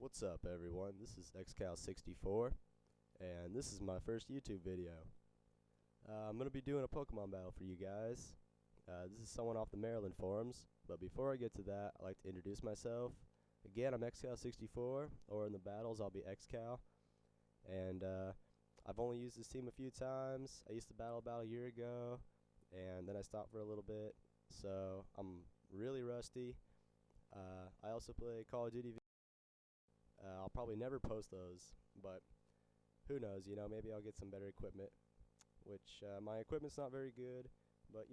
What's up, everyone? This is Xcal64, and this is my first YouTube video. I'm going to be doing a Pokemon battle for you guys. This is someone off the Marriland Forums, but before I get to that, I'd like to introduce myself. Again, I'm Xcal64, or in the battles, I'll be Xcal, and I've only used this team a few times. I used to battle about a year ago, and then I stopped for a little bit, so I'm really rusty. I also play Call of Duty. I'll probably never post those, but who knows, maybe I'll get some better equipment, which my equipment's not very good, but,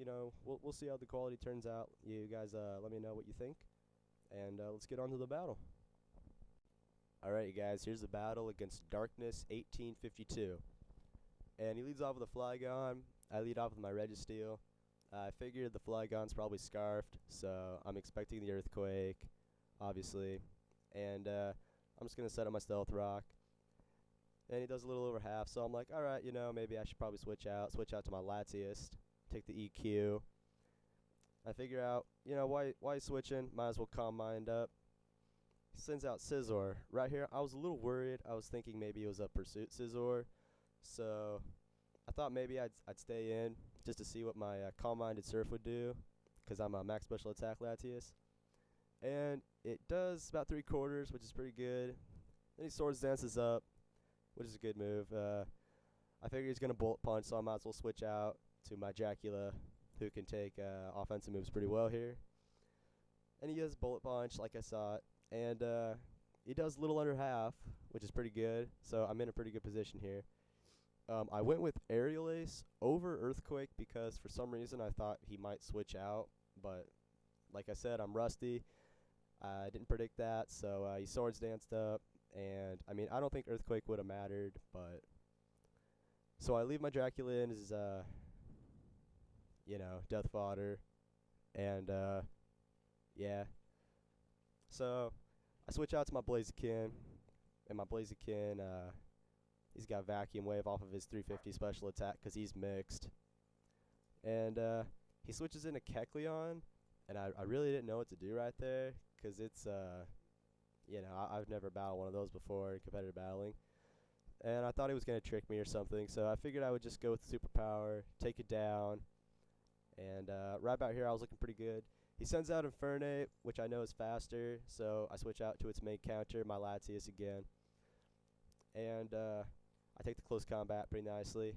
we'll see how the quality turns out. You guys let me know what you think, and let's get on to the battle. Alright, you guys, here's the battle against Darkness1852, and he leads off with a Flygon. I lead off with my Registeel. I figured the Flygon's probably scarfed, so I'm expecting the Earthquake, obviously, and I'm just going to set up my Stealth Rock. And he does a little over half, so I'm like, alright, maybe I should probably switch out to my Latiest, take the EQ. I figure out, why switching? Might as well Calm Mind up. He sends out Scizor. Right here, I was a little worried. I was thinking maybe it was a Pursuit Scizor. So I thought maybe I'd stay in just to see what my Calm-Minded Surf would do, because I'm a max special attack Latias. And it does about 3/4, which is pretty good. Then he Swords Dances up, which is a good move. I figure he's going to Bullet Punch, so I might as well switch out to my Dracula, who can take offensive moves pretty well here. And he does Bullet Punch, like I saw it. And he does a little under half, which is pretty good. So I'm in a pretty good position here. I went with Aerial Ace over Earthquake because for some reason I thought he might switch out. But like I said, I'm rusty. I didn't predict that, so he Swords Danced up. And, I don't think Earthquake would have mattered, but... So I leave my Dracula in as, death fodder. And, yeah. So, I switch out to my Blaziken. And my Blaziken, he's got Vacuum Wave off of his 350 special attack because he's mixed. And, he switches into Kecleon. And I really didn't know what to do right there because it's, I've never battled one of those before in competitive battling. And I thought he was going to trick me or something, so I figured I would just go with Superpower, take it down. And right about here I was looking pretty good. He sends out Infernape, which I know is faster, so I switch out to its main counter, my Latias again. And I take the close combat pretty nicely.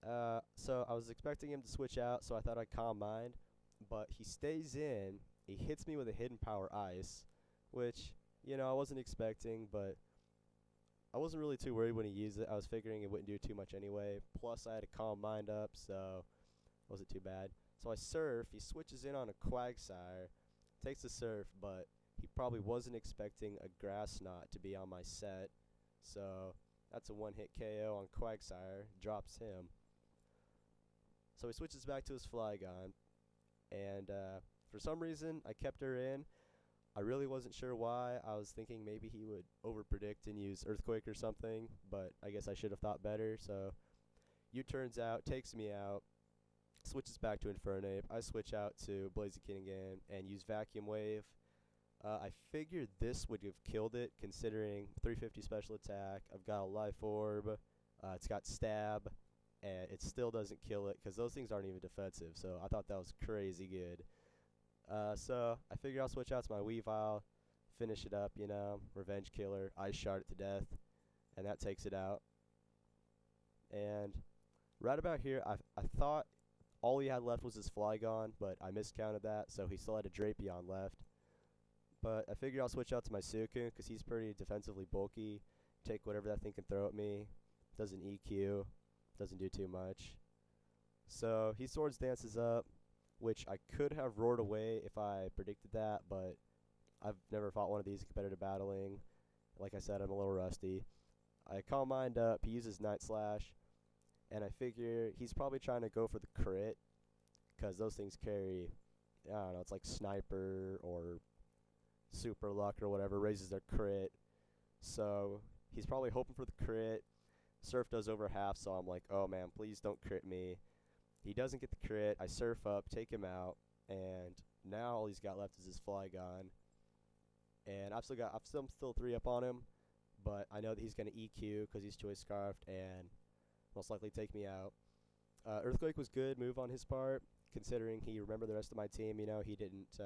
So I was expecting him to switch out, so I thought I'd Calm Mind. But he stays in, he hits me with a Hidden Power Ice, which, I wasn't expecting, but I wasn't really too worried when he used it. I was figuring it wouldn't do too much anyway. Plus, I had a Calm Mind up, so it wasn't too bad. So I Surf, he switches in on a Quagsire, takes the Surf, but he probably wasn't expecting a Grass Knot to be on my set, so that's a one-hit KO on Quagsire, drops him. So he switches back to his Flygon, and for some reason, I kept her in. I really wasn't sure why. I was thinking maybe he would overpredict and use Earthquake or something, but I guess I should have thought better. So U-turns out, takes me out, switches back to Infernape. I switch out to Blaziken again and use Vacuum Wave. I figured this would have killed it, considering 350 special attack. I've got a Life Orb. It's got Stab, and it still doesn't kill it because those things aren't even defensive. So I thought that was crazy good. So I figured I'll switch out to my Weavile, finish it up, Revenge Killer, Ice Shard it to death, and that takes it out. And right about here, I thought all he had left was his Flygon, but I miscounted that, so he still had a Drapion left. But I figured I'll switch out to my Suicune because he's pretty defensively bulky. Take whatever that thing can throw at me. Doesn't EQ, doesn't do too much. So he Swords Dances up, which I could have roared away if I predicted that, but I've never fought one of these in competitive battling. Like I said, I'm a little rusty. I Calm Mind up, he uses Night Slash, and I figure he's probably trying to go for the crit, because those things carry, I don't know, it's like Sniper or Super Luck or whatever, raises their crit. So he's probably hoping for the crit. Surf does over half, so I'm like, oh man, please don't crit me. He doesn't get the crit. I Surf up, take him out, and now all he's got left is his Flygon. and I'm still 3 up on him, but I know that he's gonna EQ because he's choice scarfed and most likely take me out. Earthquake was good move on his part, considering he remembered the rest of my team. You know, he didn't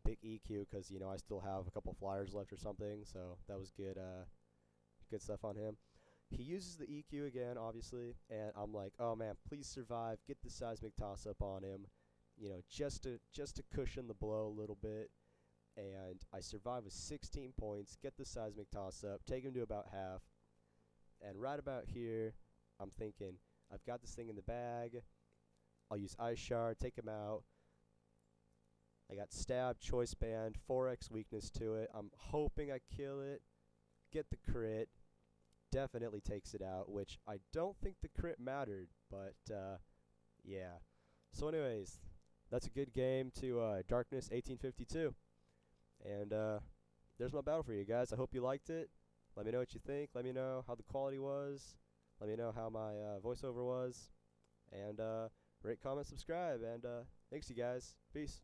pick EQ because, you know, I still have a couple flyers left or something, so that was good. Good stuff on him. He uses the EQ again, obviously, and I'm like, oh man, please survive. Get the seismic toss up on him, you know, just to cushion the blow a little bit. And I survive with 16 points. Get the seismic toss up, take him to about half, and right about here, I'm thinking, I've got this thing in the bag. I'll use Ice Shard, take him out. I got Stab, Choice Band, 4x weakness to it. I'm hoping I kill it, get the crit, definitely takes it out, which I don't think the crit mattered, but yeah. So anyways, that's a good game to Darkness1852. And there's my battle for you guys. I hope you liked it. Let me know what you think. Let me know how the quality was. Let me know how my voiceover was. And rate, comment, subscribe. And thanks, you guys. Peace.